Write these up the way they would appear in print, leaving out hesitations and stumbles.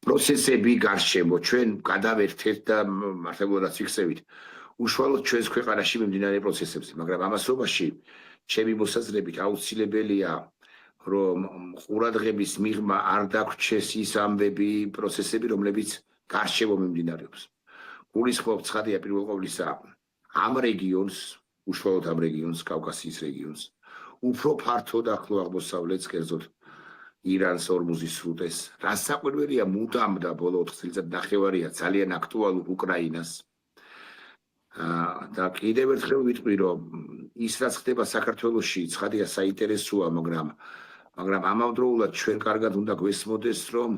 პროცესები გარშემო ჩვენ გადავერთეთ და მართლაც ვიქცევით უშუალოდ ჩვენს ქვეყანაში მიმდინარე პროცესებზე, მაგრამ ამასობაში ჩემი მოსაზრებით აუცილებელია რომ ყურადღების მიღმა არ დაგვრჩეს ის ამბები, პროცესები, რომლებიც გარშემო მიმდინარეობს. გულისხმობ ცხადია პირველ ყოვლისა ამ რეგიონს, უშუალოდ ამ რეგიონს, კავკასიის რეგიონს, უფრო ფართოდ ახლო აღმოსავლეთს, კერძოდ ირანს, ორმუზის სრუტეს, რაც საკვირველია მუდამ და ბოლო 4 წელიწადნახევარია ძალიან აქტუალურ უკრაინას. და კიდევ ერთხელ ვიტყვი, რომ ის რაც ხდება საქართველოში, ცხადია საინტერესოა, მაგრამ ამავდროულად ჩვენ კარგად უნდა გვესმოდეს, რომ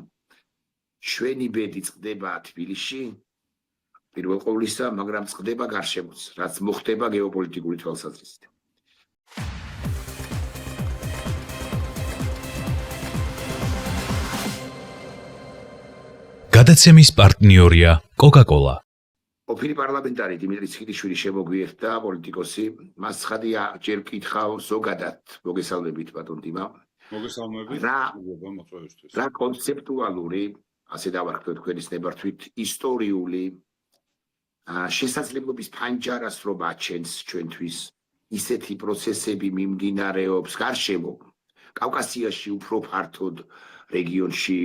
ჩვენი ბედი წყდება თბილისში, პირველ ყოვლისა, მაგრამ წყდება გარშემოც, რაც მოხდება გეოპოლიტიკური თვალსაზრისით. გადაცემის პარტნიორია Coca-Cola. ყოფილი პარლამენტარი დიმიტრი ციხილიშვილი შემოგვიერთდა, პოლიტიკოსი, მას ცხადია ჯერ კითხავ ზოგადად, მოგესალმებით ბატონ დიმა. მოგესალმებით, მოწვევისთვის. რა კონცეპტუალური, ასე დავარქვათ თქვენის ნებართვით, ისტორიული შესაძლებლობის ფანჯარას რომ აჩენს ჩვენთვის ისეთი პროცესები მიმდინარეობს გარშემო, კავკასიაში უფრო ფართოდ რეგიონში,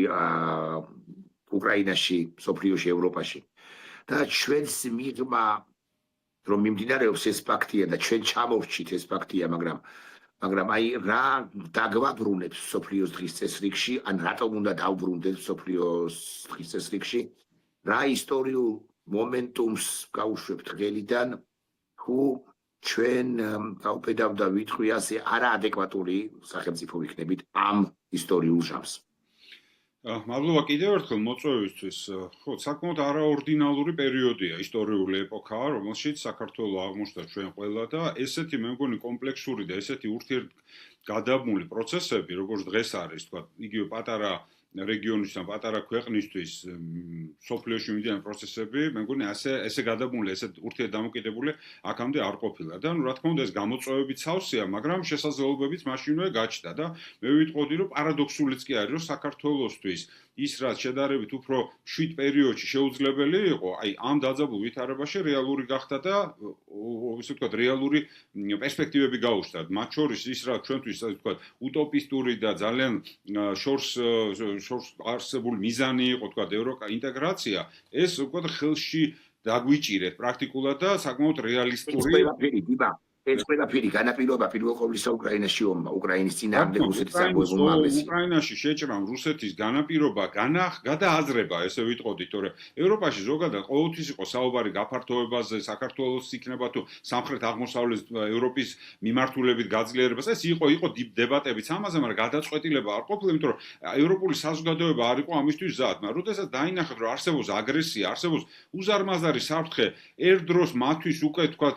უკრაინაში, მსოფლიოში, ევროპაში. და ჩვენს მიღმა რომ მიმდინარეობს ეს ფაქტია და ჩვენ ჩამოვრჩით ეს ფაქტია, მაგრამ აი რა დაგვაბრუნებს მსოფლიოს დღის წესრიგში, ან რატომ უნდა დავბრუნდეთ მსოფლიოს დღის წესრიგში, რა ისტორიულ მომენტუმს გავუშვებთ ღელიდან, თუ ჩვენ გავფედავ და ვიტყვი ასე არაადეკვატური სახელმწიფო ვიქნებით ამ ისტორიულ ჟამს. მადლობა კიდევ ერთხელ მოწვევისთვის. ხო, საკმაოდ არაორდინალური პერიოდია, ისტორიული ეპოქაა, რომელშიც საქართველოს აღმოჩნდა ჩვენ ყველა და ესეთი მე მგონი კომპლექსური და ესეთი ურთიერთგადაბმული პროცესები, როგორც დღეს არის, თქვა, იგივე პატარა რეგიონის და პატარა ქვეყნისთვის სოფლიოში მიმდინარე პროცესები, მე მგონი ესე გადაბმული, ესე ურთიერთდამოკიდებული აქამდე არ ყოფილა და რა თქმა უნდა ეს გამოწვევებით სავსეა, მაგრამ შესაძლებლობებიც მაშინვე გაჩნდა და მე ვიტყოდი, რომ პარადოქსულიც კი არის, რომ საქართველოსთვის ის რაც შედარებით უფრო მშვიდ პერიოდში შეუძლებელი იყო, აი ამ დაძაბულ ვითარებაში რეალური გახდა და ისე ვთქვათ, რეალური პერსპექტივები გაუჩნდა. მათ შორის ის რაც ჩვენთვის ასე ვთქვათ, უტოპისტური და ძალიან შორს არსებული მიზანი იყო, თქვა ევროინტეგრაცია, ეს უკვე ხელში დაგვიჭირეთ პრაქტიკულად და საკმაოდ რეალისტური. ეს ყველაფერი განაპირობა პირველ ყოვლისა უკრაინაში ომმა, უკრაინის წინააღმდეგ რუსეთის წარღვევებულმა ამბებმა. უკრაინაში შეჭრამ რუსეთის განაპირობა გადააზრება, ესე ვიტყოდით, თორე ევროპაში ზოგადად ყოველთვის იყო საუბარი გაფართოებაზე, საქართველოს იქნება თუ სამხრეთ აღმოსავლეთ ევროპის მიმართულებით გაძლიერებას. ეს იყო დებატებიც ამაზე, მაგრამ გადაწყვეტილება არ ყოფილა, იმიტომ რომ ევროპული საზოგადოება არ იყო ამისთვის მზად. მაგრამ როდესაც დაინახეთ, რომ არსებობს აგრესია, არსებობს უზარმაზარი საფრთხე, ერთ დროს მათთვის უკვე თქვათ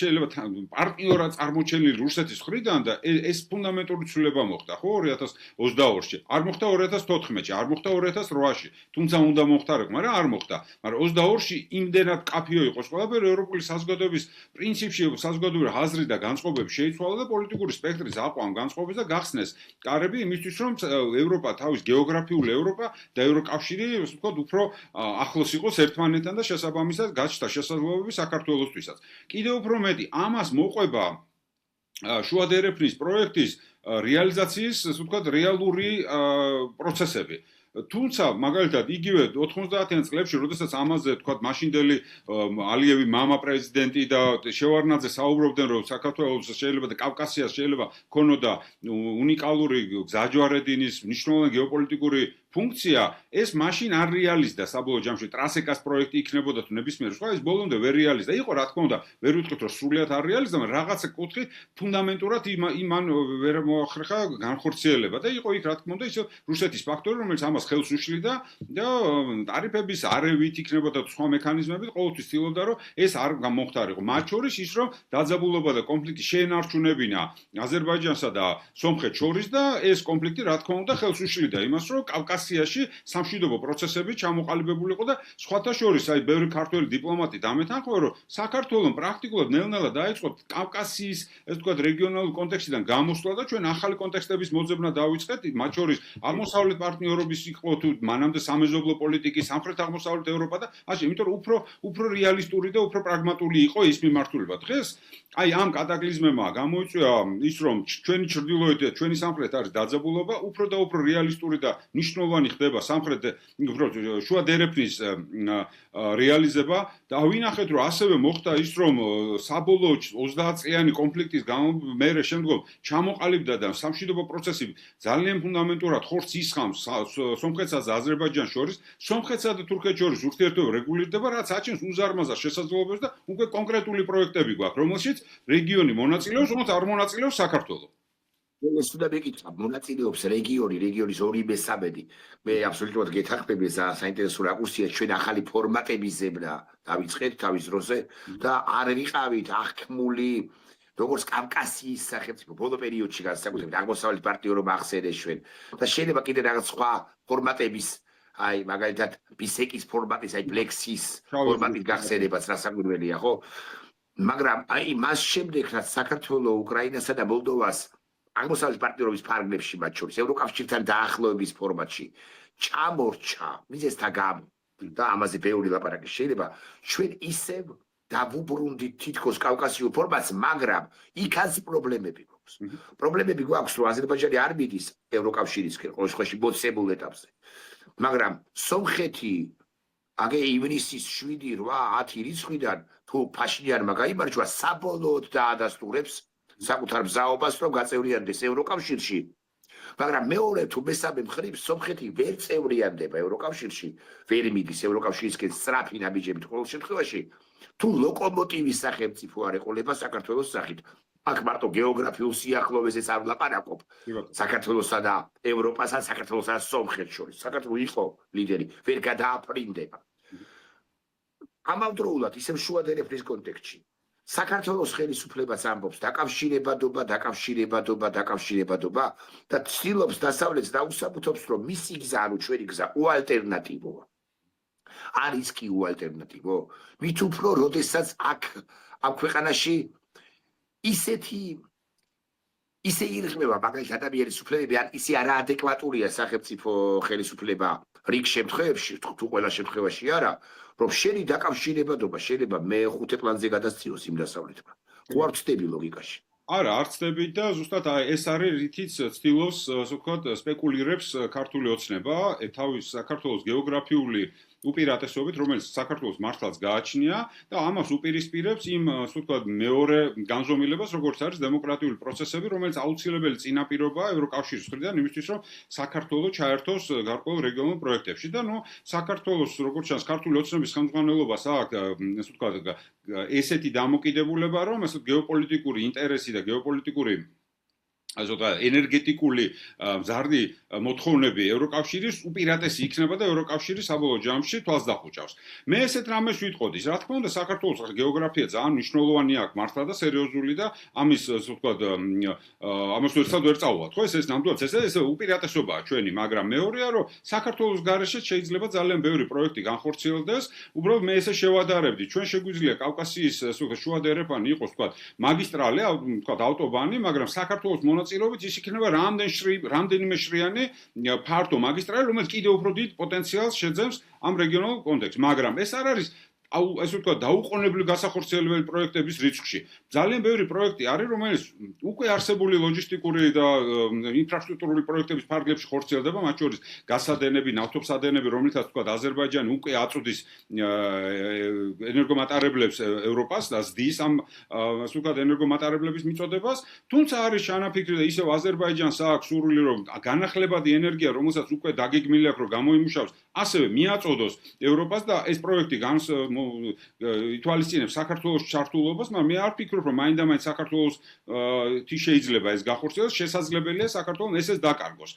შეიძლება პარტნიორად წარმოჩენილი რუსეთის მხრიდან და ეს ფუნდამენტური ცვლილება მოხდა, ხო, 2022-ში. არ მოხდა 2014-ში, არ მოხდა 2008-ში. თუმცა უნდა მოხდარიყო, მაგრამ არ მოხდა. მაგრამ 22-ში იმდენად კაფიო იყოს ყველაფერი, ევროპული საზოგადოების პრინციპში საზოგადოებრივი აზრი და განწყობები შეიცვალა და პოლიტიკური სპექტრის აყვან განწყობებს და გახსნეს კარები იმისთვის, რომ ევროპა თავის გეოგრაფიული ევროპა და ევროკავშირი, ასე ვთქვათ, უფრო ახლოს იყოს ერთმანეთთან და შესაბამისად გაჩნდა შესაძლებლობები საქართველოსთვისაც. კიდევ უფრო მეტი, ამას მოყვება შუადერეფნის პროექტის რეალიზაციის, ასე ვთქვათ, რეალური პროცესები. თუმცა, მაგალითად, იგივე 90-იან წლებში, როდესაც ამაზე, თქვათ, მაშინდელი ალიევი მამა პრეზიდენტი და შევარდნაძე საუბრობდნენ, რომ საქართველოს შეიძლება და კავკასიას შეიძლება ქონოდა უნიკალური გზაჯვარედინის მნიშვნელოვანი გეოპოლიტიკური ფუნქცია, ეს მაშინ არ რეალიზდა საბოლოო ჯამში ტრასეკას პროექტი იქნებოდა თუ ნებისმიერ სხვა, ეს ბოლომდე ვერ რეალიზდა. იყო რა თქმა უნდა, ვერ ვიტყვით, რომ სრულიად არ რეალიზდა, მაგრამ რაღაცა კუთხით ფუნდამენტურად იმან ვერ მოახერხა განხორციელება და იყო იქ რა თქმა უნდა ისე რუსეთის ფაქტორი, რომელიც ამას ხელს უშლიდა და ტარიფების არევით იქნებოდა თუ სხვა მექანიზმებით ყოველთვის ცდილობდა, რომ ეს არ მოხდარიყო. მათ შორის ის, რომ დაძაბულობა და კონფლიქტი შეენარჩუნებინა აზერბაიჯანსა და სომხეთს შორის და ეს კონფლიქტი რა თქმა უნდა ხელს უშლიდა იმას, რომ კავკასიის კავკასიაში სამშვიდობო პროცესები ჩამოყალიბებული იყო და სხვათა შორის აი ბევრი ქართველი დიპლომატი დამეთანხმება, რომ საქართველოს პრაქტიკულად ნელ-ნელა დაიწყო კავკასიის, ეს თქვა რეგიონალურ კონტექსტიდან გამოსვლა და ჩვენ ახალი კონტექსტების მოძებნა დავიწყეთ, მათ შორის აღმოსავლეთ პარტნიორობის იყო თუ მანამდე სამეზობლო პოლიტიკის, სამხრეთ-აღმოსავლეთ ევროპა და ასე, იმიტომ რომ უფრო რეალისტური და უფრო პრაგმატული იყო ის მიმართულება. დღეს აი ამ კატაკლიზმებმა გამოიწვია ის, რომ ჩვენი ჩრდილოეთ და ჩვენი სამხრეთ არის დაძაბულობა, უფრო და უფრო რეალისტური და მნიშვნელოვანი ხდება სამხრეთ შუა დერეფნის რეალიზება და ვინახეთ, რომ ასევე მოხდა ის, რომ საბოლოო 30 წლიანი კონფლიქტის მერე შემდგომ ჩამოყალიბდა და სამშვიდობო პროცესი ძალიან ფუნდამენტურად ხორცს ისხამს სომხეთსა და აზერბაიჯანს შორის, სომხეთსა და თურქეთს შორის ურთიერთობა რეგულირდება, რაც აჩენს უზარმაზარ შესაძლებლობებს და უკვე კონკრეტული პროექტები გვაქვს, რომელშიც რეგიონი მონაწილეობს, რომელიც არ მონაწილეობს საქართველო. ეს უნდა მეკითხა, მონაწილეობს რეგიონის 2/3. მე აბსოლუტურად გეთანხმები, საინტერესო რაკურსია ჩვენ ახალი ფორმატების ზებნა დავიწყეთ თავის დროზე და არ ვიყავით აღქმული როგორც კავკასიის სახელმწიფო ბოლო პერიოდში განსაკუთრებით აღმოსავლეთ პარტნიორობა ახსენეს ჩვენ და შეიძლება კიდე რაღაც სხვა ფორმატების აი მაგალითად ბისეკის ფორმატის აი ბლექსის ფორმატის გახსენებაც რასაკვირველია ხო მაგრამ აი მას შემდეგ რაც საქართველოს უკრაინასა და მოლდოვას აღმოსავლეთ პარტნიორობის ფარგლებში მათ შორის ევროკავშირთან დაახლოების ფორმატში ჩამორჩა მიზეზთა გამო და ამაზე ბევრი ლაპარაკი შეიძლება ჩვენ ისევ დავუბრუნდით თითქოს კავკასიურ ფორმატს, მაგრამ იქაც პრობლემები გვაქვს. პრობლემები გვაქვს, რომ აზერბაიჯანი არ მიდის ევროკავშირისკენ, ყოველ შემთხვევაში მოცემულ ეტაპზე. მაგრამ სომხეთი აგე ივნისის 7-8 რიცხვიდან თუ ფაშინიანმა გაიმარჯვა, საბოლოოდ დაადასტურებს საკუთარ მზაობას, რომ გაწევრიანდეს ევროკავშირში. მაგრამ მეორე თუ მესამე მხრივ სომხეთი ვერ წევრიანდება ევროკავშირში, ვერ მიდის ევროკავშირისკენ სწრაფი ნაბიჯებით ყოველ შემთხვევაში. თუ ლოკომოტივის სახელმწიფო არ ეყოლება საქართველოს სახით. აქ მარტო გეოგრაფიულ სიახლოვეზეც არ ვლაპარაკობ. საქართველოსა და ევროპასა, საქართველოსა და სომხეთს შორის. საქართველო იყო ლიდერი, ვერ გადააფრინდება. ამავდროულად ისევ შუა დერეფნის კონტექსტში. საქართველოს ხელისუფლებაც ამბობს დაკავშირებადობა და ცდილობს დასავლეთს დაუსაბუთოს, რომ მისი გზა, ანუ ჩვენი გზა უალტერნატივოა. არის კი უალტერნატივო? მით უფრო, როდესაც აქ ამ ქვეყანაში ისე ირღმება მაგალითად ადამიანის უფლებები, ან ისე არაადეკვატურია სახელმწიფო ხელისუფლება რიგ შემთხვევებში, თუ ყველა შემთხვევაში არა, რომ შენი დაკავშირებადობა შეიძლება მეხუთე პლანზე გადასცილოს იმ დასავლეთმა. ხო არ ვწდები ლოგიკაში? არა, არ ვწდები და ზუსტად ეს არის რითიც ცდილობს, ასე ვთქვათ, სპეკულირებს ქართული ოცნება, თავის საქართველოს გეოგრაფიული უპირატესობით, რომელიც საქართველოს მართლაც გააჩნია და ამას უპირისპირებს იმ, ასე ვთქვათ, მეორე განზომილებას, როგორც არის დემოკრატიული პროცესები, რომელიც აუცილებელი წინაპირობაა ევროკავშირის მხრიდან იმისთვის, რომ საქართველო ჩაერთოს გარკვეულ რეგიონულ პროექტებში და საქართველოს, როგორც ჩანს, ქართული ოცნების ხელმძღვანელობას აქვს, ასე ვთქვათ, ესეთი დამოკიდებულება, რომ ასე გეოპოლიტიკური ინტერესი და გეოპოლიტიკური ასე ვთქვათ, ენერგეტიკული მზარდი მოთხოვნები ევროკავშირის უპირატესი იქნება და ევროკავშირი საბოლოო ჯამში თვალს დახუჭავს. მე ესეთ რამეს ვიტყოდი, რა თქმა უნდა, საქართველოს გეოგრაფია ძალიან მნიშვნელოვანი აქვს მართლა და სერიოზული და ამის ასე ვთქვათ, ამას ვერ წავუვათ, ხო? ეს ნამდვილად ეს უპირატესობაა ჩვენი, მაგრამ მეორეა, რომ საქართველოს გარეშე შეიძლება ძალიან ბევრი პროექტი განხორციელდეს. უბრალოდ მე ესე შევადარებდი, ჩვენ შეგვიძლია კავკასიის ასე ვთქვათ, შუა დერეფანი იყოს, ვთქვათ, მაგისტრალი, ვთქვათ, ავტობანი, მაგრამ საქართველოს მონაწილეობით ის იქნება რამდენიმე შრიანი ფართო მაგისტრალი, რომელიც კიდევ უფრო დიდ პოტენციალს შეძენს ამ რეგიონულ კონტექსტს, მაგრამ ეს არ არის ასე ვთქვათ, დაუყოვნებლივ გასახორციელებელი პროექტების რიცხვში. ძალიან ბევრი პროექტი არის, რომელიც უკვე არსებული ლოჯისტიკური და ინფრასტრუქტურული პროექტების ფარგლებში ხორციელდება, მათ შორის გასადენები, ნავთობსადენები, რომლითაც ვთქვათ, აზერბაიჯანი უკვე აწუდის ენერგომატარებლებს ევროპას და ზდის ამ ასე ვთქვათ, ენერგომატარებლების მიწოდებას, თუმცა არის ჩანაფიქრი და ისევ აზერბაიჯანს აქვს სურვილი, რომ განახლებადი ენერგია, რომელსაც უკვე დაგეგმილი აქვს, რომ გამოიმუშავოს, ასევე მიაწოდოს ევროპას და ეს პროექტი ითვალისწინებს საქართველოს ჩართულობას, მაგრამ მე არ ვფიქრობ, რომ მაინდა-მაინც საქართველოს თუ შეიძლება ეს გახორციელდეს, შესაძლებელია საქართველოს ესეც დაკარგოს.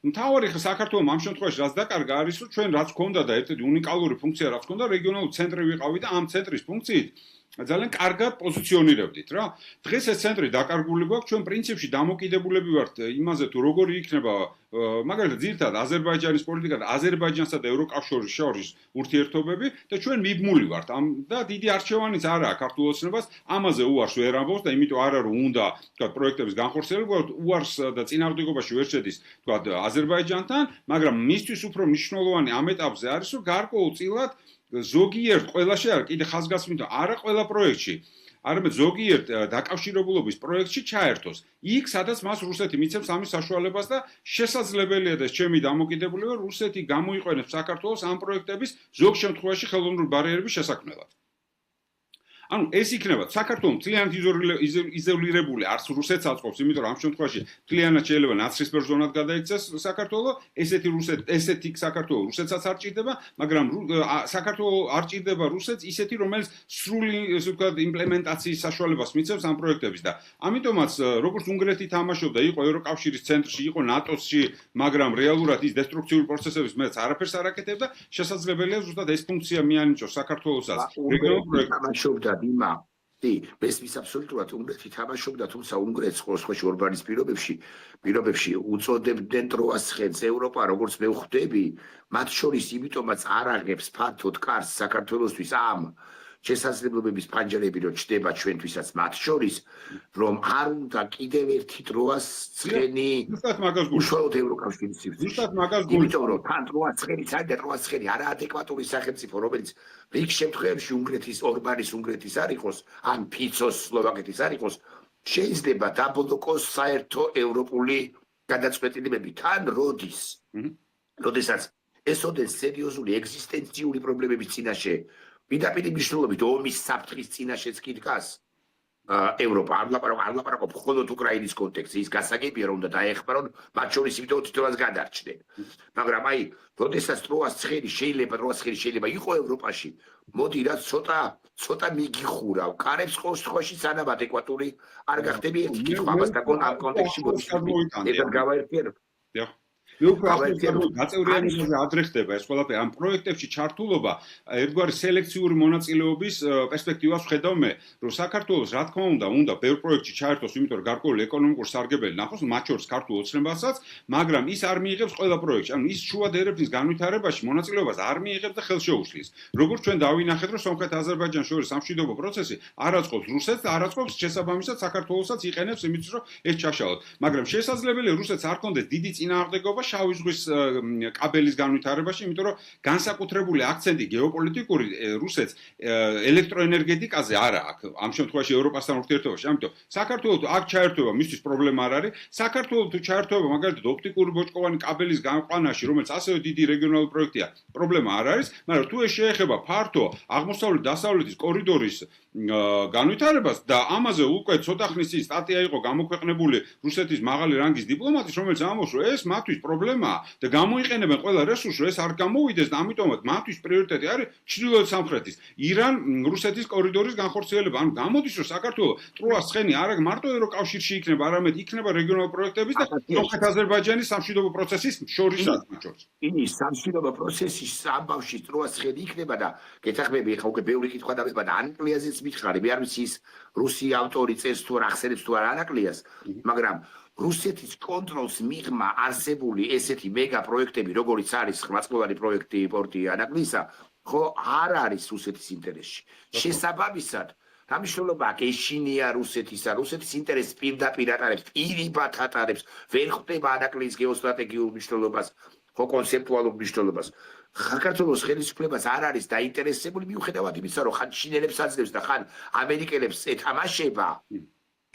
მთავარი ხა საქართველოს ამ შემთხვევაში რაც დაკარგა არის, რომ ჩვენ რაც გვქონდა და ერთ-ერთი უნიკალური ფუნქცია რაც გვქონდა, რეგიონალური ცენტრი ვიყავი და ამ ცენტრის ფუნქციით ძალიან კარგად პოზიციონირებდით რა. დღეს ეს ცენტრი დაკარგული გვაქვს, ჩვენ პრინციპში დამოკიდებულები ვართ იმაზე თუ როგორი იქნება მაგალითად ძირითადად აზერბაიჯანის პოლიტიკა და აზერბაიჯანსა და ევროკავშირის შორის ურთიერთობები და ჩვენ მიბმული ვართ ამ და დიდი არჩევანიც არაა ქართულ ოცნებას ამაზე უარს ვერ ამბობს და იმიტომ არა რომ უნდა თქვა პროექტების განხორციელება უარს და წინააღმდეგობაში ვერ შედის თქვა აზერბაიჯანთან, მაგრამ მისთვის უფრო მნიშვნელოვანი ამ ეტაპზე არის რომ გარკვეულწილად ზოგიერთ ყველაში არა კიდე ხაზგასმით არა ყველა პროექტში არამედ ზოგიერთ დაკავშირებულობის პროექტში ჩაერთოს იქ სადაც მას რუსეთი მიცემს ამის საშუალებას და შესაძლებელია და ჩემი დამოკიდებულება რუსეთი გამოიყენებს საქართველოს ამ პროექტების ზოგ შემთხვევაში ხელოვნური ბარიერების შესაქმნელად ანუ ეს იქნება საქართველოს მთლიანად იზოლირებული არც რუსეთს აწყობს, იმიტომ რომ ამ შემთხვევაში მთლიანად შეიძლება ნაცრისფერ ზონად გადაიქცეს საქართველოს, ესეთი საქართველოს რუსეთსაც არ ჭირდება, მაგრამ საქართველოს არ ჭირდება რუსეთს ისეთი, რომელიც სრული, ესე ვთქვათ, იმპლემენტაციის საშუალებას მიცემს ამ პროექტების და ამიტომაც როგორც უნგრეთი თამაშობდა, იყო ევროკავშირის ცენტრში, იყო ნატოსში, მაგრამ რეალურად ის დესტრუქციული პროცესების მეც არაფერს არ აკეთებდა, შესაძლებელია ზუსტად ეს ფუნქცია მიანიჭოს საქართველოსაც რეგიონულ პროექტებში. მესმის აბსოლუტურად უნგრეთი თამაშობდა, თუმცა უნგრეთს ყოველ შემთხვევაში ორბანის პირობებში უწოდებდნენ ტროას ხედს ევროპა, როგორც მე ვხვდები, მათ შორის იმიტომაც არ აღებს ფართოდ კარს საქართველოსთვის ამ შესაძლებლობების ფანჯარები რომ ჩდება ჩვენთვისაც მათ შორის, რომ არ უნდა კიდევ ერთი ტროას ცხენი უშუალოდ ევროკავშირის სივრცეში. იმიტომ რომ თან ტროას ცხენიც არის და ტროას ცხენი არაადეკვატური სახელმწიფო, რომელიც რიგ შემთხვევებში უნგრეთის ორბანის უნგრეთის არ იყოს, ან ფიცოს სლოვაკეთის არ იყოს, შეიძლება დაბლოკოს საერთო ევროპული გადაწყვეტილებები თან როდის. როდესაც ეს ოდენს სერიოზული ეგზისტენციული პრობლემების წინაშე პირდაპირ მნიშვნელობით ომის საფრთხის წინაშეც კი დგას ევროპა არ ლაპარაკობ მხოლოდ უკრაინის კონტექსტში ის გასაგებია რომ უნდა დაეხმარონ მათ შორის იმიტომ თითოეულს გადარჩნენ მაგრამ აი როდესაც ტროას ცხენი შეიძლება იყო ევროპაში მოდი რა ცოტა მიგიხურავ კარებს ყოველ შემთხვევაში სანამ ადეკვატური არ გახდები ერთი კითხვა ამასთან ამ კონტექსტში მოდი ეს გავაერთიანებ გაწევრიანებაზე ადრე ხდება ეს ყველაფერი ამ პროექტებში ჩართულობა ერთგვარი სელექციური მონაწილეობის პერსპექტივას ვხედავ მე რომ საქართველოს რა თქმა უნდა ბევრ პროექტში ჩაერთოს იმიტომ რომ გარკვეული ეკონომიკური სარგებელი ნახოს მათ შორის ქართულ ოცნებასაც მაგრამ ის არ მიიღებს ყველა პროექტში ანუ ის შუა დერეფნის განვითარებაში მონაწილეობას არ მიიღებს და ხელშეუშლის როგორც ჩვენ დავინახეთ რომ სომხეთ აზერბაიჯანს შორის სამშვიდობო პროცესი არ აწყობს რუსეთს და არ აწყობს შესაბამისად საქართველოსაც იყენებს იმისთვის რომ ეს ჩაშალოთ მაგრამ შესაძლებელია რუსეთს არ კონდეს დიდი წინააღმდეგობა შავი ზღვის კაბელის განვითარებაში, იმიტომ რომ განსაკუთრებული აქცენტი გეოპოლიტიკური რუსეთს ელექტროენერგეტიკაზე არა აქვს. ამ შემთხვევაში ევროპასთან ურთიერთობაში. ამიტომ საქართველოს აქ ჩაერთვება მისთვის პრობლემა არ არის. საქართველოს თუ ჩაერთვება მაგალითად ოპტიკური ბოჭკოვანი კაბელის განყვანაში, რომელიც ასევე დიდი რეგიონალური პროექტია, პრობლემა არ არის, მაგრამ თუ ეს შეეხება ფართო აღმოსავლეთ-დასავლეთის კორიდორის განვითარებას და ამაზე უკვე ცოტა ხნის წინ სტატია იყო გამოქვეყნებული რუსეთის მაღალი რანგის დიპლომატის, რომელიც ამბობს, რომ ეს მათთვის პრობლემაა და გამოიყენებენ ყველა რესურსს, ეს არ გამოვიდეს და ამიტომაც მათთვის პრიორიტეტი არის ჩრდილოეთ სამხრეთის ირან რუსეთის კორიდორის განხორციელება. ანუ გამოდის, რომ საქართველოს ტროას ცხენი არა მარტო ევროკავშირში იქნება, არამედ იქნება რეგიონალური პროექტების და სომხეთ-აზერბაიჯანის სამშვიდობო პროცესის შორისაც. ის სამშვიდობო პროცესის ამბავში ტროას ცხენი იქნება და გეთახმები ხა უკვე ბევრი კითხვა დამება და ანკლიაზეც მითხარი, მე არ ვიცი ის რუსი ავტორი წერს თუ არ ახსენებს თუ არ ანაკლიას, მაგრამ რუსეთის კონტროლს მიღმა არსებული ესეთი მეგა პროექტები, როგორც არის ხმაწყლოვანი პროექტი პორტი ანაკლისა, ხო არ არის რუსეთის ინტერესში. შესაბამისად, რა მნიშვნელობა აქვს ეშინია რუსეთისა, რუსეთის ინტერესს პირდაპირ ატარებს, პირობად ატარებს, ვერ ხვდება ანაკლის გეოსტრატეგიულ მნიშვნელობას, ხო კონცეპტუალურ მნიშვნელობას. საქართველოს ხელისუფლებას არ არის დაინტერესებული მიუხედავად იმისა, რომ ხან ჩინელებს აძლევს და ხან ამერიკელებს ეთამაშება,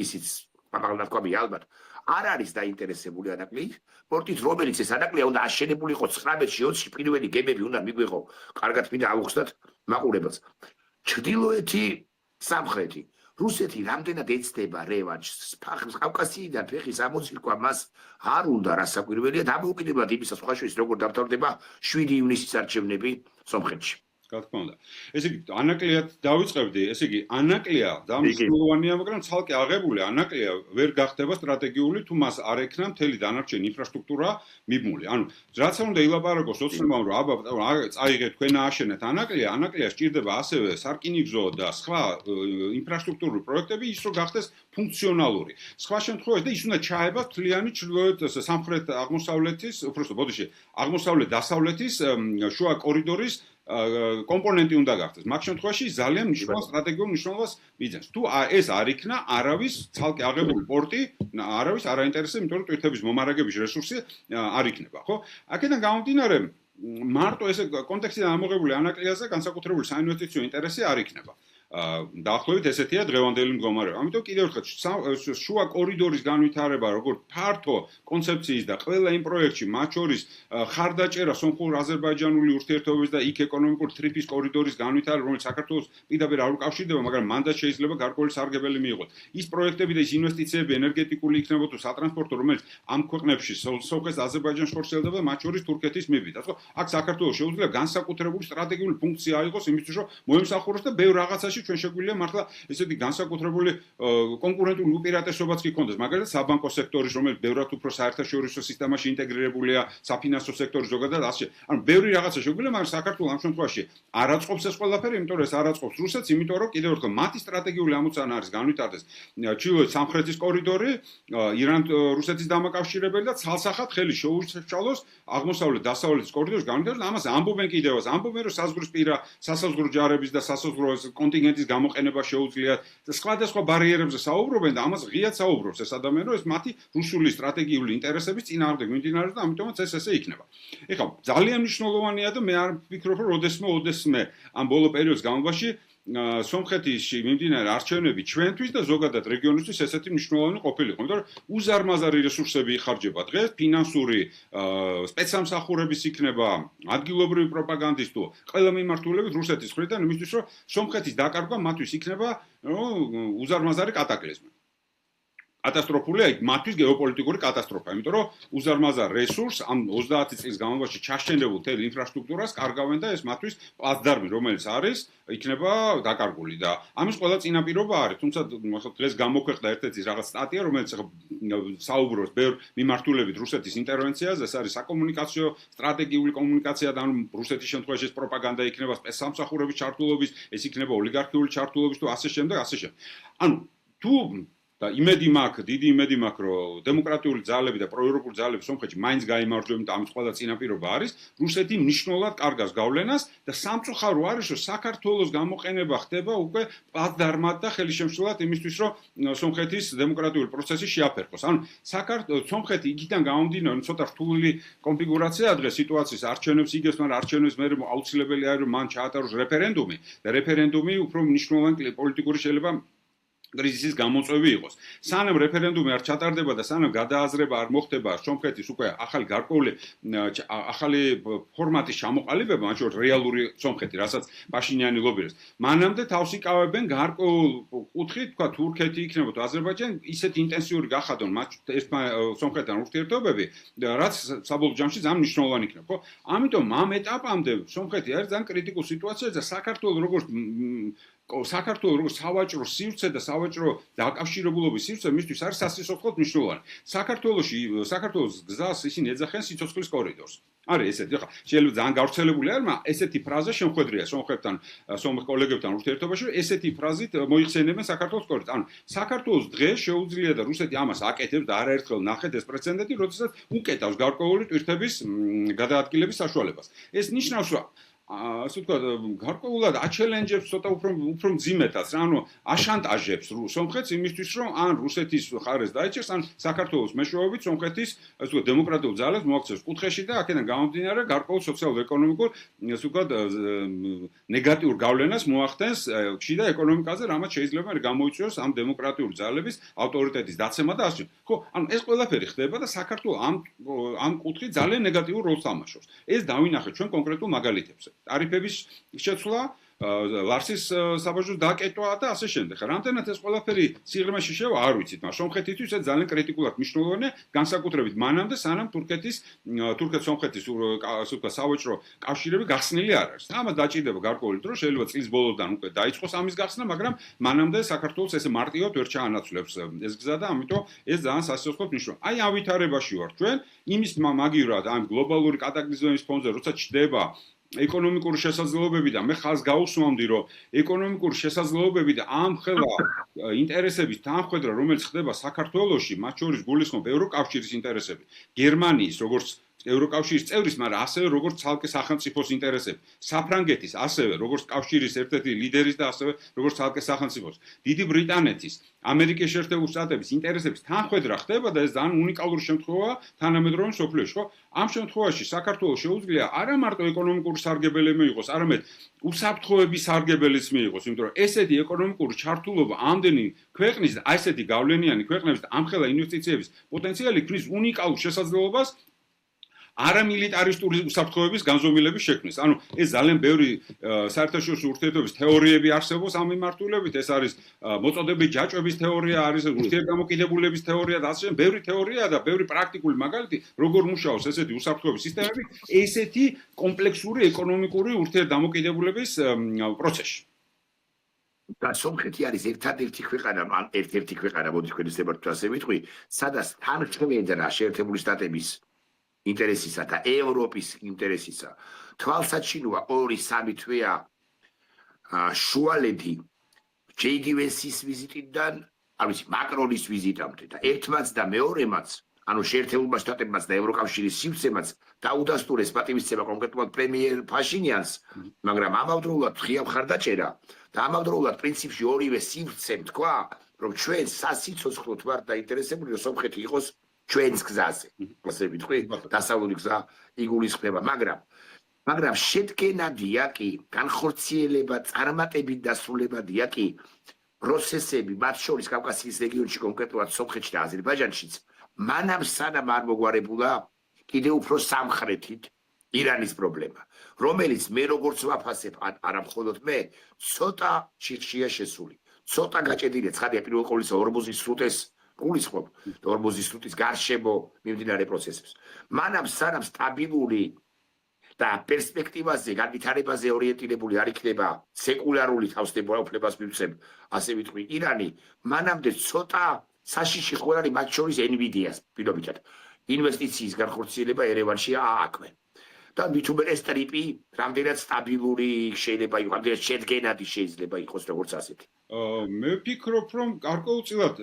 ისიც პაპალნაკომი ალბათ არ არის დაინტერესებული ანაკლით, პორტით რომელიც ეს ანაკლია უნდა აშენებული იყო 19-ში 20-ში პირველი გემები უნდა მიგვიღო, კარგად მინდა ავუხსნათ მაყურებელს. ჩრდილოეთი, სამხრეთი, რუსეთი რამდენად ეცდება რევანშს, კავკასიიდან ფეხის ამოცილვა მას არ უნდა რასაკვირველია დამოუკიდებლად იმისა სხვა შორის როგორ დამთავრდება 7 ივნისის არჩევნები სომხეთში. რა თქმა უნდა. ესე იგი, ანაკლიად დავიწყებდი, ესე იგი, ანაკლია დამსრულოვანია, მაგრამ ცალკე აღებული ანაკლია ვერ გახდება სტრატეგიული, თუ მას არ ექნა მთელი დანარჩენი ინფრასტრუქტურა მიბმული. ანუ, რაც უნდა ილაპარაკოს ოცნებამ, რომ აბა, წაიღეთ თქვენ ააშენეთ ანაკლია, ანაკლია სჭირდება ასევე სარკინიგზო და სხვა ინფრასტრუქტურული პროექტები ის, რომ გახდეს ფუნქციონალური. სხვა შემთხვევაში და ის უნდა ჩაება მთლიანი ჩრდილოეთ სამხრეთ აღმოსავლეთის, უბრალოდ ბოდიში, აღმოსავლეთ-დასავლეთის შუა კორიდორის კომპონენტი უნდა გახდეს. მაგ შემთხვევაში ძალიან მნიშვნელოვან სტრატეგიულ მნიშვნელობას მიძენს. თუ ეს არ იქნა, არავის ცალკე აღებული პორტი, არავის არ აინტერესებს, იმიტომ რომ ტვირთების მომარაგების რესურსი არ იქნება, ხო? აქედან გამომდინარე, მარტო ესე კონტექსტიდან ამოღებული ანაკლიაზე განსაკუთრებული საინვესტიციო ინტერესი არ იქნება. დაახლოებით ესეთია დღევანდელი მდგომარეობა. ამიტომ კიდევ ერთხელ შუა კორიდორის განვითარება, როგორც ფართო კონცეფციის და ყველა იმ პროექტში, მათ შორის ხარდაჭერა სომხურ-აზერბაიჯანული ურთიერთობების და იქ ეკონომიკური თრიფის კორიდორის განვითარება, რომელიც საქართველოს პირდაპირ არ უკავშირდება, მაგრამ მანდაც შეიძლება გარკვეული სარგებელი მიიღოს. ის პროექტები და ის ინვესტიციები ენერგეტიკული იქნება თუ სატრანსპორტო, რომელიც ამ ქვეყნებში სომხეთს აზერბაიჯანს ხორციელდება, მათ შორის თურქეთის მიბიდას, ხო? აქ საქართველოს შეუძლია განსაკუთრებული სტრატეგიული ფუნქცია აიღოს იმისთვის, რომ მოემსახუროს და ბევრ რაღაცაში ჩვენ შეგვიძლია მართლა ესეთი განსაკუთრებული კონკურენტული უპირატესობაც კი ქონდეს. მაგალითად, საბანკო სექტორის, რომელიც ბევრად უფრო საერთაშორისო სისტემაში ინტეგრირებულია, საფინანსო სექტორი ზოგადად ასე. ანუ ბევრი რაღაცა შეგვიძლია, მაგრამ საქართველოს ამ შემთხვევაში არ აწყობს ეს ყველაფერი, იმიტომ რომ ეს არ აწყობს რუსეთს, იმიტომ რომ კიდევ ერთხელ მათი სტრატეგიული ამოცანა არის განვითარდეს ჩრდილოეთ სამხრეთის კორიდორი, ირან-რუსეთის დამაკავშირებელი და ცალსახად ხელი შეუშალოს აღმოსავლეთ-დასავლეთის კორიდორის განვითარებას. ამას ამბობენ კიდევაც, ამბობენ რომ საზღვრისპირა სასაზღვრო ჯარების და სასაზღვრო კონტინგენტის გამოყენება შეუძლიათ და სხვადასხვა ბარიერებზე საუბრობენ და ამას ღიად საუბრობს ეს ადამიანი, რომ ეს მათი რუსული სტრატეგიული ინტერესების წინააღმდეგ მიმდინარეობს და ამიტომაც ეს ესე იქნება. ეხლა ძალიან მნიშვნელოვანია და მე არ ვფიქრობ, რომ ოდესმე ამ ბოლო პერიოდის განმავლობაში სომხეთში მიმდინარე არჩევნები ჩვენთვის და ზოგადად რეგიონისთვის ესეთი მნიშვნელოვანი ყოფილიყო, იმიტომ რომ უზარმაზარი რესურსები იხარჯება დღეს, ფინანსური სპეცსამსახურების იქნება, ადგილობრივი პროპაგანდის თუ ყველა მიმართულებით რუსეთის მხრიდან იმისთვის, რომ სომხეთის დაკარგვა მათთვის იქნება უზარმაზარი კატაკლიზმი. კატასტროფულია მათთვის გეოპოლიტიკური კატასტროფა, იმიტომ რომ უზარმაზარ რესურსს ამ 30 წლის განმავლობაში ჩაშენებულ თელ ინფრასტრუქტურას კარგავენ და ეს მათთვის პლაცდარმი, რომელიც არის, იქნება დაკარგული და ამის ყველა წინაპირობა არის. თუმცა დღეს გამოქვეყნდა ერთ-ერთი რაღაც სტატია, რომელიც საუბრობს ბევრ მიმართულებით რუსეთის ინტერვენციაზე, ეს არის საკომუნიკაციო სტრატეგიული კომუნიკაცია და ანუ რუსეთის შემთხვევაში ეს პროპაგანდა იქნება სპეცსამსახურების ჩართულობის, ეს იქნება ოლიგარქიული ჩართულობის თუ ასე შემდეგ. ანუ თუ და იმედი მაქვს, დიდი იმედი მაქვს, რომ დემოკრატიული ძალები და პროევროპული ძალები სომხეთში მაინც გაიმარჯვებენ და ამის ყველა წინაპირობა არის, რუსეთი მნიშვნელოვნად კარგავს გავლენას და სამწუხარო არის, რომ საქართველოს გამოყენება ხდება უკვე პლაცდარმად და ხელისშემშლად იმისთვის, რომ სომხეთის დემოკრატიული პროცესი შეაფერხოს. ანუ სომხეთი იქიდან გამომდინარე, ცოტა რთული კონფიგურაცია დღეს სიტუაციის არჩევნებს იგებს, მაგრამ არჩევნების მერე აუცილებელი არის, რომ მან ჩაატაროს რეფერენდუმი და რეფერენდუმი უფრო მნიშვნელოვანი პოლიტიკური შეიძლება კრიზისის გამოწვევი იყოს. სანამ რეფერენდუმი არ ჩატარდება და სანამ გადააზრება არ მოხდება სომხეთის უკვე ახალი ფორმატის ჩამოყალიბება, მათ შორის რეალური სომხეთი, რასაც პაშინიანი ლობირებს. მანამდე თავს იკავებენ გარკვეულ კუთხით, თქვა თურქეთი იქნება თუ აზერბაიჯანი, ისეთი ინტენსიური გახადონ მათ სომხეთთან ურთიერთობები, რაც საბოლოო ჯამში ძალიან მნიშვნელოვანი იქნება, ხო? ამიტომ ამ ეტაპამდე სომხეთი არის ძალიან კრიტიკულ სიტუაციაზე და საქართველოს როგორც სავაჭრო სივრცე და სავაჭრო დაკავშირებულობის სივრცე მისთვის არის სასიცოცხლოდ მნიშვნელოვანი. საქართველოს გზას ისინი ეძახიან სიცოცხლის კორიდორს. არის ესეთი, ხა შეიძლება ძალიან გავრცელებული არის, მაგრამ ესეთი ფრაზა შემოხვედრია სომხ კოლეგებთან ურთიერთობაში, რომ ესეთი ფრაზით მოიხსენებენ საქართველოს კორიდორს. ანუ საქართველოს დღეს შეუძლია და რუსეთი ამას აკეთებს და არაერთხელ ნახეთ ეს პრეცედენტი, როდესაც უკეტავს გარკვეული ტვირთების გადაადგილების საშუალებას. ეს ნიშნავს, რომ ასე ვთქვათ, გარკვეულად აჩელენჯებს ცოტა უფრო მძიმედაც, ანუ აშანტაჟებს სომხეთს იმისთვის, რომ ან რუსეთის ხარეს დაეჭერს, ან საქართველოს მეშვეობით სომხეთის, ასე ვთქვათ, დემოკრატიულ ძალებს მოაქცევს კუთხეში და აქედან გამომდინარე გარკვეულ სოციალურ-ეკონომიკურ, ასე ვთქვათ, ნეგატიურ გავლენას მოახდენს შიდა ეკონომიკაზე, რამაც შეიძლება გამოიწვიოს ამ დემოკრატიული ძალების ავტორიტეტის დაცემა და ასე. ხო, ანუ ეს ყველაფერი ხდება და საქართველოს ამ კუთხით ძალიან ნეგატიურ როლს თამაშობს. ეს დავინახეთ ჩვენ კონკრეტულ მაგალითებზე. ტარიფების შეცვლა ლარსის საბაჟოს დაკეტვა და ასე შემდეგ. რამდენად ეს ყველაფერი სიღრმეში შევა, არ ვიცით, მაგრამ სომხეთისთვის ეს ძალიან კრიტიკულად მნიშვნელოვანია, განსაკუთრებით მანამდე, სანამ თურქეთ-სომხეთის სავაჭრო კავშირები გახსნილი არ არის. ამას დაჭირდება გარკვეული დრო, შეიძლება წლის ბოლოდან უკვე დაიწყოს ამის გახსნა, მაგრამ მანამდე საქართველოს ესე მარტივად ვერ ჩაანაცვლებს ეს გზა და ამიტომ ეს ძალიან სასიცოცხლო მნიშვნელობა. აი ამ ვითარებაში ვართ ჩვენ, იმის მაგივრად ამ გლობალური კატაკლიზმების ფონზე, როცა ჩდება ეკონომიკური შესაძლებლობები და მე ხაზს გაუსვამდი, რომ ეკონომიკური შესაძლებლობები და ამ ხელა ინტერესების თანხვედრა, რომელიც ხდება საქართველოში, მათ შორის გულისხმობ ევროკავშირის ინტერესები, გერმანიის, როგორც ევროკავშირის წევრის, მაგრამ ასევე როგორც ცალკე სახელმწიფოს ინტერესები, საფრანგეთის, ასევე როგორც კავშირის ერთ-ერთი ლიდერის და ასევე როგორც ცალკე სახელმწიფოს, დიდი ბრიტანეთის, ამერიკის შეერთებული შტატების ინტერესების თანხვედრა ხდება და ეს ძალიან უნიკალური შემთხვევაა თანამედროვე მსოფლიოში, ხო? ამ შემთხვევაში საქართველოს შეუძლია არა მარტო ეკონომიკური სარგებელი მიიღოს, არამედ უსაფრთხოების სარგებელიც მიიღოს, იმიტომ რომ ესეთი ეკონომიკური ჩართულობა ამდენი ქვეყნის და ესეთი გავლენიანი ქვეყნების და ამხელა ინვესტიციების პოტენციალი ქმნის უნიკალურ შესაძლებლობას არამილიტარისტული უსაფრთხოების განზომილების შექმნის. ანუ ეს ძალიან ბევრი საერთაშორისო ურთიერთობების თეორიები არსებობს ამ მიმართულებით, ეს არის მოწოდების ჯაჭვების თეორია, არის ურთიერთდამოკიდებულების თეორია და ასე ბევრი თეორია და ბევრი პრაქტიკული მაგალითი, როგორ მუშაობს ესეთი უსაფრთხოების სისტემები, ესეთი კომპლექსური ეკონომიკური ურთიერთდამოკიდებულების პროცესში. და სომხეთი არის ერთ-ერთი ქვეყანა, მოდი თქვენ ეს დებათ ასე ვიტყვი, სადაც თანხმედრა შეერთებული შტატების ინტერესისა და ევროპის ინტერესისა თვალსაჩინოა 2-3 თვეა შუალედი ჯეიდი ვენსის ვიზიტიდან, არის მაკრონის ვიზიტამდე და ერთმანც და მეორემაც, ანუ შეერთებულმა შტატებმაც და ევროკავშირის სივრცემაც დაუდასტურეს პატივისცემა კონკრეტულად პრემიერ ფაშინიანს, მაგრამ ამავდროულად ღია მხარდაჭერა და ამავდროულად პრინციპში ორივე სივრცემ თქვა, რომ ჩვენ სასიცოცხლოდ ვართ დაინტერესებული, რომ სომხეთი იყოს ჩვენს გზაზე, ასე ვიტყვი, დასავლური გზა იგულისხმება, მაგრამ შედგენადია კი, განხორციელება, წარმატებით დასრულებადია კი პროცესები, მათ შორის კავკასიის რეგიონში, კონკრეტულად სომხეთში და აზერბაიჯანშიც, მანამ სანამ არ მოგვარებულა კიდევ უფრო სამხრეთით ირანის პრობლემა, რომელიც მე როგორც ვაფასებ, არა მხოლოდ მე, ცოტა ჩიხშია შესული, ცოტა გაჭედილია, ცხადია პირველ ყოვლისა ორმოზის სრუტეს გულისხმობ და ორმოზის სრუტის გარშემო მიმდინარე პროცესებს. მანამ სანამ სტაბილური და პერსპექტივაზე, განვითარებაზე ორიენტირებული არ იქნება სეკულარული თავისუფლებას მივცემ, ასე ვიტყვი, ირანი, მანამდე ცოტა საშიში ყველანი მათ შორის NVIDIA-ს პირობითად ინვესტიციის განხორციელება ერევანშია ააქვე. და მithumer ეს ტრიპი რამდენად სტაბილური შეიძლება იყოს, რამდენად შედგენადი შეიძლება იყოს როგორც ასეთი. მე ვფიქრობ, რომ გარკვეულწილად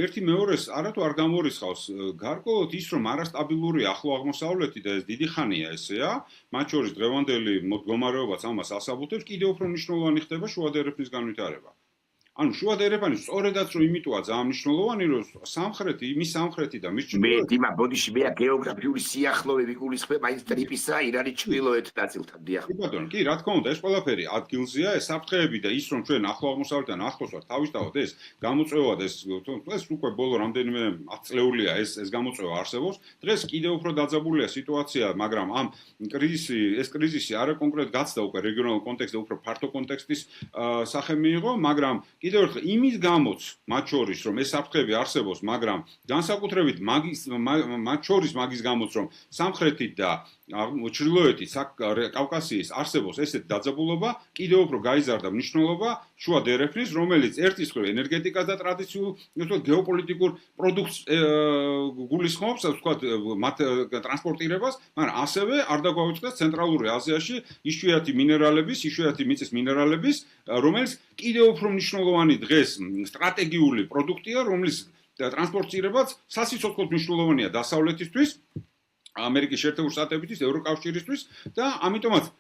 ერთი მეორეს არათუ არ გამორიცხავს, გარკვეულად ის, რომ არასტაბილურია ახლო აღმოსავლეთი და ეს დიდი ხანია ესეა, მათ შორის დღევანდელი მდგომარეობაც ამას ასაბუთებს, კიდევ უფრო მნიშვნელოვანი ხდება შუადერეფნის განვითარება. ანუ შუადერეფანი სწორედაც რომ იმიტოა ძალიან მნიშვნელოვანი, რომ სამხრეთი, მის სამხრეთი და მის ჩრდილოეთი მე ბოდიში მე გეოგრაფიული სიახლოვე ვიგულისხმება ის ტრიპისა ირანის ჩრდილოეთ ნაწილთან, დიახ. კი ბატონო, კი, რა თქმა უნდა, ეს ყველაფერი ადგილზეა, ეს საფრთხეები და ის რომ ჩვენ ახლო აღმოსავლეთთან ახლოს ვართ, თავისთავად ეს გამოწვევა და ეს უკვე ბოლო რამდენიმე 10 წლეულია ეს გამოწვევა არსებობს. დღეს კიდევ უფრო დაძაბულია სიტუაცია, მაგრამ ამ კრიზისი არა კონკრეტ გაცდა უკვე რეგიონალურ კონტექსტზე, უფრო ფართო კონტექსტის სახე მიიღო, მაგრამ კიდევ ერთხელ იმის გამოც მათ შორის რომ ეს საფრთხეები არსებობს, მაგრამ განსაკუთრებით მათ შორის მაგის გამოც რომ სამხრეთით და ჩრდილოეთით კავკასიის არსებობს ესეთი დაძაბულობა, კიდევ უფრო გაიზარდა მნიშვნელობა შუადერეფნის, რომელიც ერთის მხრივ ენერგეტიკას და ტრადიციულ გეოპოლიტიკურ პროდუქტს გულისხმობს, ვთქვათ, მათ ტრანსპორტირებას, მაგრამ ასევე არ დაგვაუწყდეს ცენტრალური აზიაში იშვიათი მიწის მინერალების, რომელიც კიდევ უფრო მნიშვნელოვანი დღეს სტრატეგიული პროდუქტია, რომლის ტრანსპორტირებაც სასიცოცხლოდ მნიშვნელოვანია დასავლეთისთვის, ამერიკის შეერთებული შტატებისთვის, ევროკავშირისთვის და ამიტომაც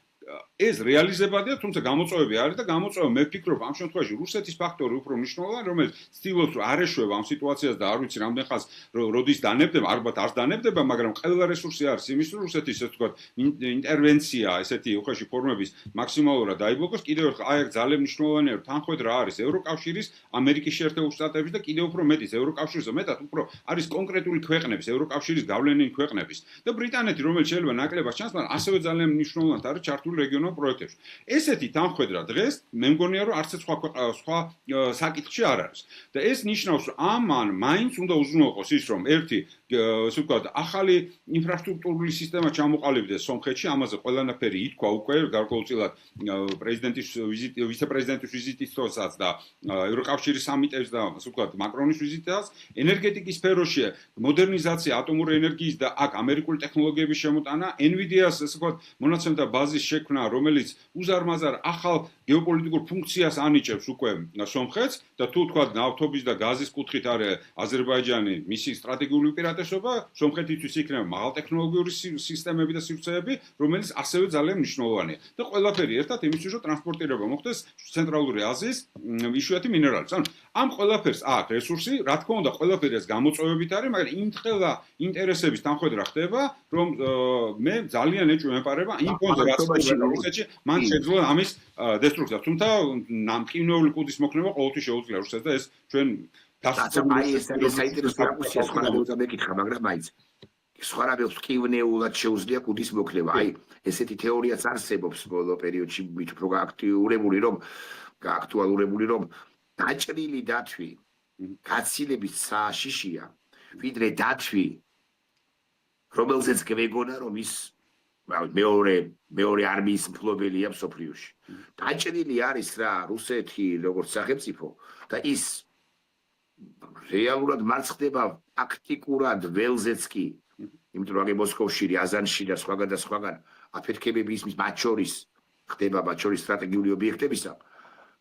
ეს რეალიზებადია, თუმცა გამოწვევები არის და გამოწვევა მე ვფიქრობ ამ შემთხვევაში რუსეთის ფაქტორი უფრო მნიშვნელოვანი, რომელიც ცდილობს რომ არ ეშვება ამ სიტუაციას და არ ვიცი რამდენ ხანს როდის დანებდება, ალბათ არ დანებდება, მაგრამ ყველა რესურსი არის იმის რომ რუსეთის ესე ვთქვათ ინტერვენცია ესეთი უხეში ფორმების მაქსიმალურად დაიბლოკოს. კიდევ ერთხელ აი აქ ძალიან მნიშვნელოვანია რომ თანხმედრა არის ევროკავშირის, ამერიკის შეერთებული შტატების და კიდევ უფრო მეტიც ევროკავშირის, მეტად უფრო არის კონკრეტული ქვეყნების, ევროკავშირის გავლენიანი ქვეყნების და ბრიტანეთი, რომელიც შეიძლება ნაკლებად ჩანს, მაგრამ ასევე ძალიან მნიშვნელოვნად არის ჩართული რეგიონალურ პროექტებში. ესეთი თანხმედრა დღეს მე მგონია რომ არც სხვა საკითხში არ არის. და ეს ნიშნავს რომ ამან მაინც უნდა უზრუნველყოს ის რომ ერთი ასე ვთქვათ ახალი ინფრასტრუქტურული სისტემა ჩამოყალიბდეს სომხეთში, ამაზე ყველანაირი ითქვა უკვე გარკვეულწილად პრეზიდენტის ვიცე-პრეზიდენტის ვიზიტის დროსაც და ევროკავშირის სამიტებს და ასე ვთქვათ მაკრონის ვიზიტას, ენერგეტიკის სფეროში მოდერნიზაცია ატომური ენერგიის და აქ ამერიკული ტექნოლოგიების შემოტანა, NVIDIA-ს ასე ვთქვათ მონაცემთა ბაზის შექმნა, რომელიც უზარმაზარ ახალ გეოპოლიტიკურ ფუნქციას ანიჭებს უკვე სომხეთს და თუ თქვა ნავთობის და გაზის კუთხით არის აზერბაიჯანი მისი სტრატეგიული უპირატესობა, სომხეთისთვის იქნება მაღალტექნოლოგიური სისტემები და სივრცეები, რომელიც ასევე ძალიან მნიშვნელოვანია. და ყველაფერი ერთად იმისთვის, რომ ტრანსპორტირება მოხდეს ცენტრალური აზიის იშვიათი მინერალებს. ანუ ამ ყველაფერს აქვს რესურსი, რა თქმა უნდა, ყველაფერი ეს გამოწვევებით არის, მაგრამ იმთხელა ინტერესების თანხმედრა ხდება, რომ მე ძალიან ეჭვი მეპარება იმ ფონზე, რაც რუსეთში მან შეძლო ამის დესტრუქცია. თუმცა ნამყინველი კუდის მოქნება ყოველთვის შეუძლია რუსეთს და ეს ჩვენ საინტერესო აკუსია სხვა რამეულს მეკითხა, მაგრამ მაინც სხვა რამეულს მყინვეულად შეუძლია კუდის მოქნება. აი, ესეთი თეორიაც არსებობს ბოლო პერიოდში მით უფრო გააქტუალურებული, რომ დაჭრილი დათვი გაცილებით საშიშია, ვიდრე დათვი, რომელზეც გვეგონა, რომ ის მეორე არმიის მფლობელია მსოფლიოში. დაჭრილი არის რა რუსეთი როგორც სახელმწიფო და ის რეალურად მარცხ ხდება აქტიკურად ველზეც კი, იმიტომ რომ აგე მოსკოვში, რიაზანში და სხვაგან აფეთქებების მათ შორის ხდება სტრატეგიული ობიექტებისა.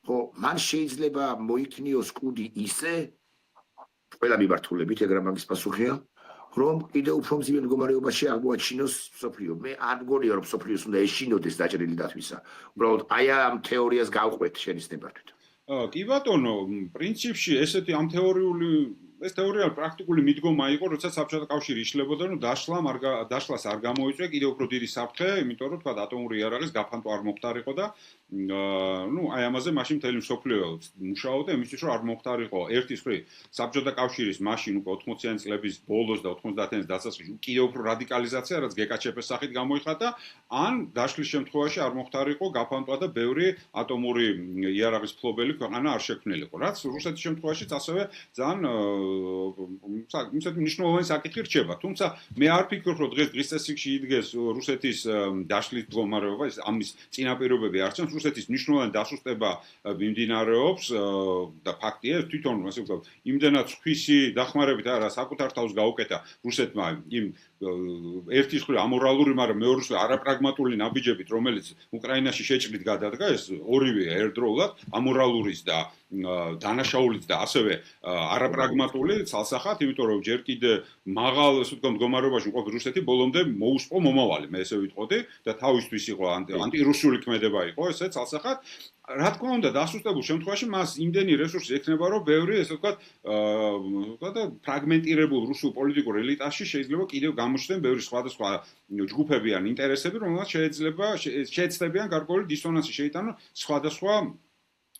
ხო, მან შეიძლება მოიქნიოს კუდი ისე ყველა მიმართულებით, ეგრე მაგის პასუხია, რომ კიდევ უფრო მძიმე მდგომარეობაში აღმოაჩინოს მსოფლიო. მე არ მგონია რომ მსოფლიოს უნდა ეშინოდეს დაჭრილი დათვისა. უბრალოდ აი ამ თეორიას გავყვეთ შენის ნებართვით. კი ბატონო, პრინციპში ესეთი ამ ეს თეორია პრაქტიკული მიდგომა იყო, როცა საბჭოთა კავშირი იშლებოდა, რომ დაშლას არ გამოიწვია კიდევ უფრო დიდი საფრთხე, იმიტომ რომ თქვა ატომური იარაღის გაფანტვა არ მოხდარიყო და აი ამაზე მაშინ მთელი მსოფლიო მუშაობდა იმისთვის, რომ არ მოხდარიყო ერთის მხრივ საბჭოთა კავშირის მაშინ უკვე 80-იანი წლების ბოლოს და 90-იანის დასაწყისში კიდევ უფრო რადიკალიზაცია, რაც გეკაჩეპეს სახით გამოიხატა, ან დაშლის შემთხვევაში არ მოხდარიყო გაფანტვა და ბევრი ატომური იარაღის მფლობელი ქვეყანა არ შექმნილიყო, რაც რუსეთის შემთხვევაშიც ასევე ძალიან მნიშვნელოვანი საკითხი რჩება. თუმცა მე არ ვფიქრობ, რომ დღეს წესრიგში იდგეს რუსეთის დაშლის მდგომარეობა, ამის წინაპირობები არჩევს, რუსეთის მნიშვნელოვანი დასუსტება მიმდინარეობს და ფაქტია, თვითონ ასე ვთქვათ, იმდენად სხვისი დახმარებით არა საკუთარ თავს გაუკეთა რუსეთმა იმ ერთის მხრივ ამორალური, მაგრამ მეორეს მხრივ არაპრაგმატული ნაბიჯებით, რომელიც უკრაინაში შეჭრით გადადგა, ეს ორივე ერთდროულად ამორალურის და დანაშაულიც და ასევე არაპრაგმატული ცალსახად, იმიტომ რომ ჯერ კიდე მაღალ ასე ვთქვათ მდგომარეობაში მყოფ რუსეთი ბოლომდე მოუსპო მომავალი, მე ესე ვიტყოდი და თავისთვის იყო ანტირუსული ქმედება იყო ესე ცალსახად. რა თქმა უნდა, დასუსტებულ შემთხვევაში მას იმდენი რესურსი ექნება, რომ ბევრი ესე ვთქვათ ფრაგმენტირებულ რუსულ პოლიტიკურ ელიტაში შეიძლება კიდევ გამოჩნდნენ ბევრი სხვადასხვა ჯგუფები ან ინტერესები, რომელსაც შეეცდებიან გარკვეული დისონანსი შეიტანონ სხვადასხვა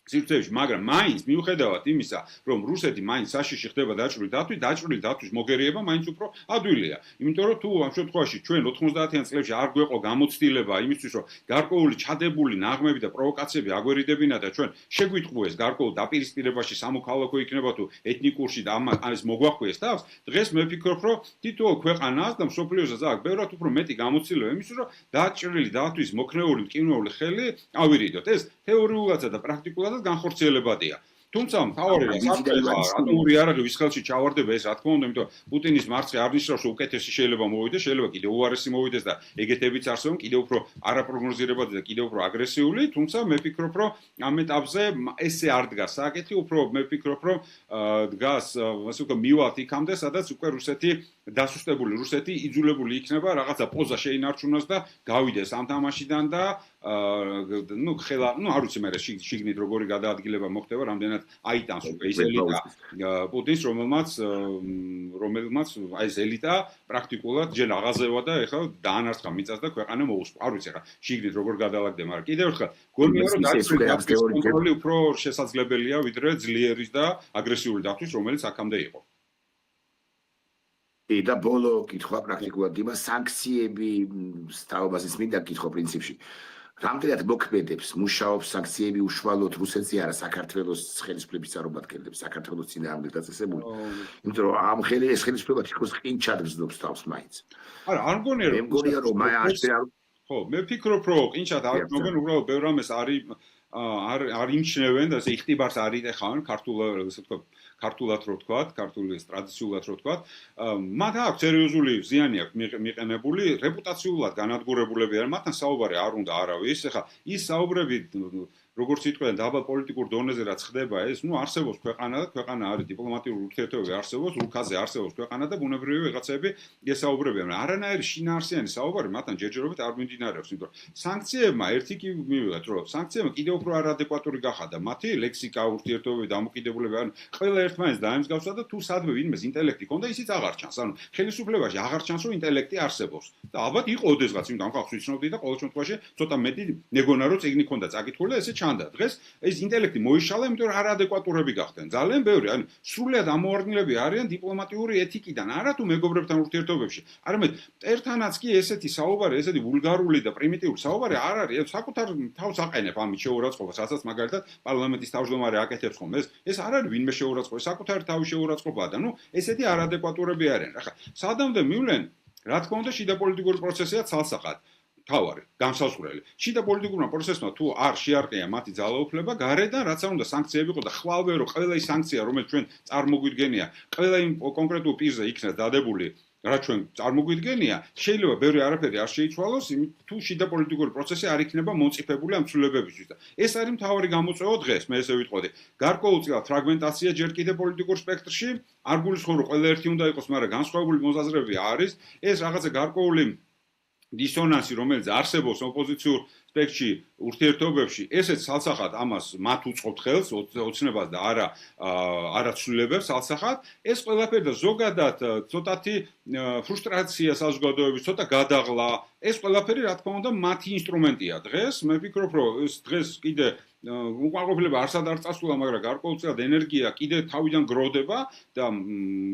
სივრცეებში, მაგრამ მაინც მიუხედავად იმისა, რომ რუსეთი მაინც საშიში ხდება დაჭრილი დათვის მოგერიება მაინც უფრო ადვილია. იმიტომ რომ თუ ამ შემთხვევაში ჩვენ 90-იან წლებში არ გვეყო გამოცდილება იმისთვის, რომ გარკვეული ჩადებული ნაღმები და პროვოკაციები აგვერიდებინა და ჩვენ შეგვიტყუეს გარკვეულ დაპირისპირებაში სამოქალაქო იქნება თუ ეთნიკურში და ამას მოგვახვიეს თავს, დღეს მე ვფიქრობ, რომ თითოეულ ქვეყანას და მსოფლიოსაც აქვს ბევრად უფრო მეტი გამოცდილება იმისთვის, რომ დაჭრილი დათვის მოქნეული მტკივნეული ხელი ავირიდოთ. ეს თეორიულადაც და პრაქტიკულად განხორციელებადია. თუმცა მთავარი ატომური იარაღი ვის ხელში ჩავარდება ეს რა თქმა უნდა, იმიტომ პუტინის მარცხი არ ნიშნავს, რომ უკეთესი შეიძლება მოვიდეს, შეიძლება კიდევ უარესი მოვიდეს და ეგეთებიც არსებობენ, კიდევ უფრო არაპროგნოზირებადი და კიდევ უფრო აგრესიული, თუმცა მე ვფიქრობ, რომ ამ ეტაპზე ესე არ დგას საკითხი, უფრო მე ვფიქრობ, რომ დგას ასე ვთქვათ მივალთ იქამდე, სადაც უკვე რუსეთი დასუსტებული, რუსეთი იძულებული იქნება რაღაცა პოზა შეინარჩუნოს და გავიდეს ამ თამაშიდან და არ ვიცი მე შიგნით როგორი გადაადგილება მოხდება, რამდენად აიტანს უკვე ის ელიტა პუტინს, რომელმაც აი ეს ელიტა პრაქტიკულად ჯერ აღაზევა და ეხლა დაანარცხა მიწას და ქვეყანა მოუსპო. არ ვიცი რა შიგნით როგორ გადაალაგდება, მაგრამ კიდევ ერთხელ გონია რომ კონტროლი უფრო შესაძლებელია ვიდრე ძლიერის და აგრესიული დათვის, რომელიც აქამდე იყო. და ბოლო კითხვა პრაქტიკულად იმა სანქციები სწავლობასაც მინდა კითხო პრინციპში. რამდენად მოქმედებს მუშაობს სანქციები უშუალოდ რუსეთზე არა საქართველოს ხელისუფლების წარმომადგენლებს საქართველოს წინააღმდეგ დაწესებული იმიტომ რომ ამ ეს ხელისუფლება თითქოს ყინჩად გრძნობს თავს მაინც არა არ მგონია მე მგონია რომ ხო მე ვფიქრობ რომ ყინჩად არ გრძნობენ უბრალოდ ბევრ რამეს არ იმჩნევენ და ესე იხტიბარს არ იტეხავენ ქართულად რო ვთქვათ, ქართულის ტრადიციულად რო ვთქვათ, მათ აქვს სერიოზული ზიანი აქვს მიყენებული, რეპუტაციულად განადგურებულები არიან, მათთან საუბარი არ უნდა არავის. ეხლა ის საუბრები როგორც იტყვიან დაბალ პოლიტიკურ დონეზე რაც ხდება ეს, არსებობს ქვეყანა და ქვეყანა არის დიპლომატიური ურთიერთობები არსებობს, რუკაზე არსებობს ქვეყანა და ბუნებრივი ვიღაცები ესაუბრებიან. არანაირი შინაარსიანი საუბარი მათთან ჯერჯერობით არ მიმდინარეობს, იმიტომ რომ სანქციებმა ერთი კი მივიღეთ, რომ სანქციებმა კიდევ უფრო არადეკვატური გახადა მათი ლექსიკა ურთიერთობები დამოკიდებულება, ანუ ყველა ერთმანეთს დაემსგავსა და თუ სადმე ვინმეს ინტელექტი ქონდა, ისიც აღარ ჩანს. ანუ ხელისუფლებაში აღარ ჩანს, რომ ინტელექტი არსებობს. და ალბათ იყო ოდესღაც, იმიტომ ამ ხალხს ვიცნობდი და ყოველ შემთხვევაში ცოტა მეტი მეგონა რომ წიგნი ქონდა წაკითხული და ესე ჩანდა. დღეს ეს ინტელექტი მოიშალა, იმიტომ რომ არადეკვატურები გახდნენ. ძალიან ბევრი, ანუ სრულიად ამოვარდნილები არიან დიპლომატიური ეთიკიდან, არა თუ მეგობრებთან ურთიერთობებში. არამედ ერთანაც კი ესეთი საუბარი, ესეთი ვულგარული და პრიმიტიული საუბარი არ არის. საკუთარ თავს აყენებ ამით შეურაცხყოფას, რასაც მაგალითად პარლამენტის თავმჯდომარე აკეთებს ხოლმე. ეს არ არის ვინმე შეურაცხყოფა, საკუთარი თავის შეურაცხყოფაა და ესეთი არადეკვატურები არიან. ახლა სადამდე მივლენ, რა თქმა უნდა, შიდა პოლიტიკური პროცესია ცალსახად. თავარი, განსაზღვრელი. შიდა პოლიტიკურმა პროცესმა თუ არ შეარყია მათი ძალაუფლება, გარედან რაც არ უნდა სანქციები იყო და ხვალვე რომ ყველა ის სანქცია, რომელიც ჩვენ წარმოგვიდგენია, ყველა იმ კონკრეტულ პირზე იქნას დადებული, რაც ჩვენ წარმოგვიდგენია, შეიძლება ბევრი არაფერი არ შეიცვალოს, თუ შიდა პოლიტიკური პროცესი არ იქნება მომწიფებული ამ ცვლილებებისთვის და ეს არის მთავარი გამოწვევა დღეს, მე ესე ვიტყოდი. გარკვეულწილად ფრაგმენტაცია ჯერ კიდევ პოლიტიკურ სპექტრში, არ გულისხმობ რომ ყველა ერთი უნდა იყოს, მაგრამ განსხვავებული მოსაზრებები არის, ეს რაღაცა გარკვეული დისონანსი, რომელიც არსებობს ოპოზიციურ სპექტრში, ურთიერთობებში, ესეც სალსახად ამას მათ უწყობთ ხელს, ოცნებას და არა ცვლილებებს სალსახად, ეს ყველაფერი და ზოგადად ცოტათი ფრუსტრაცია საზოგადოების, ცოტა გადაღლა, ეს ყველაფერი რა თქმა უნდა მათი ინსტრუმენტია დღეს. მე ვფიქრობ, რომ ეს დღეს კიდე უკმაყოფილება არსად არ წასულა, მაგრამ გარკვეულწილად ენერგია კიდე თავიდან გროვდება და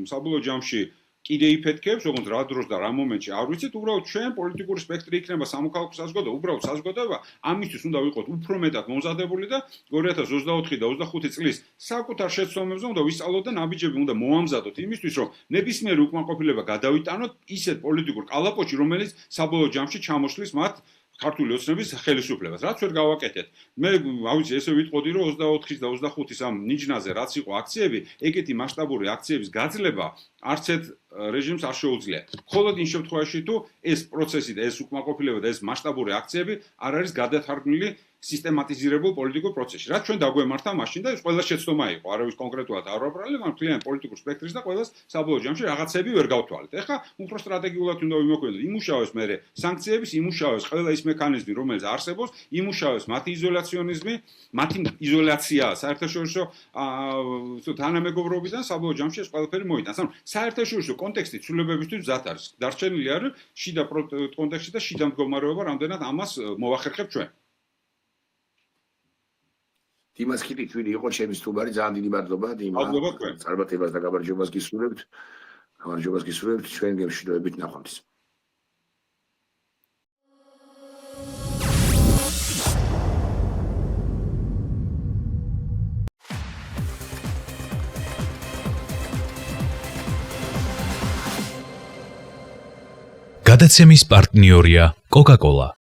საბოლოო ჯამში კიდე იფეთქებს, როგორც რა დროს და რა მომენტში არ ვიცით, უბრალოდ ჩვენ პოლიტიკური სპექტრი იქნება სამოქალაქო საზოგადოება, უბრალოდ საზოგადოება ამისთვის უნდა ვიყოთ უფრო მეტად მომზადებული და 2024 და 25 წლის საკუთარ შეცდომებზე უნდა ვისწავლოთ და ნაბიჯები უნდა მოამზადოთ იმისთვის, რომ ნებისმიერი უკმაყოფილება გადავიტანოთ ისეთ პოლიტიკურ კალაპოტში, რომელიც საბოლოო ჯამში ჩამოშლის მათ ქართული ოცნების ხელისუფლებას, რაც ვერ გავაკეთეთ. მე ავიცი ესე ვიტყოდი, რომ 24-ის და 25-ის ამ ნიჯნაზე რაც იყო აქციები, ეგეთი მასშტაბური აქციების გაძლება არც ერთ რეჟიმს არ შეუძლია. მხოლოდ იმ შემთხვევაში, თუ ეს პროცესი და ეს უკმაყოფილება და ეს მასშტაბური აქციები არ არის გადათარგმნილი სისტემატიზირებულ პოლიტიკურ პროცესში. რაც ჩვენ დაგვემართა მაშინ და ეს ყველა შეცდომა იყო, არავის კონკრეტულად არ ვაპრალებ, მაგრამ მთლიანი პოლიტიკურ სპექტრის და ყველას საბოლოო ჯამში რაღაცები ვერ გავთვალეთ. ეხლა უფრო სტრატეგიულად უნდა ვიმოქმედოთ. იმუშავოს მე სანქციების, იმუშავოს ყველა ის მექანიზმი, რომელიც არსებობს, იმუშავოს მათი იზოლაციონიზმი, მათი იზოლაცია საერთაშორისო თანამეგობრობიდან საბოლოო ჯამში ეს ყველაფერი მოიტანს. ანუ საერთაშორისო კონტექსტი ცვლილებებისთვის მზად არის. დარჩენილი არის შიდა კონტექსტი და შიდა მდგომარეობა, რამდენად ამას მოვახერხებ ჩვენ. დიმას ხიტიშვილი იყო ჩემი სტუმარი, ძალიან დიდი მადლობა დიმა. წარმატებას და გამარჯვებას გისურვებთ. გამარჯვებას გისურვებთ ჩვენ გემშვიდობებით ნახვამდის. გადაცემის პარტნიორია კოკაკოლა.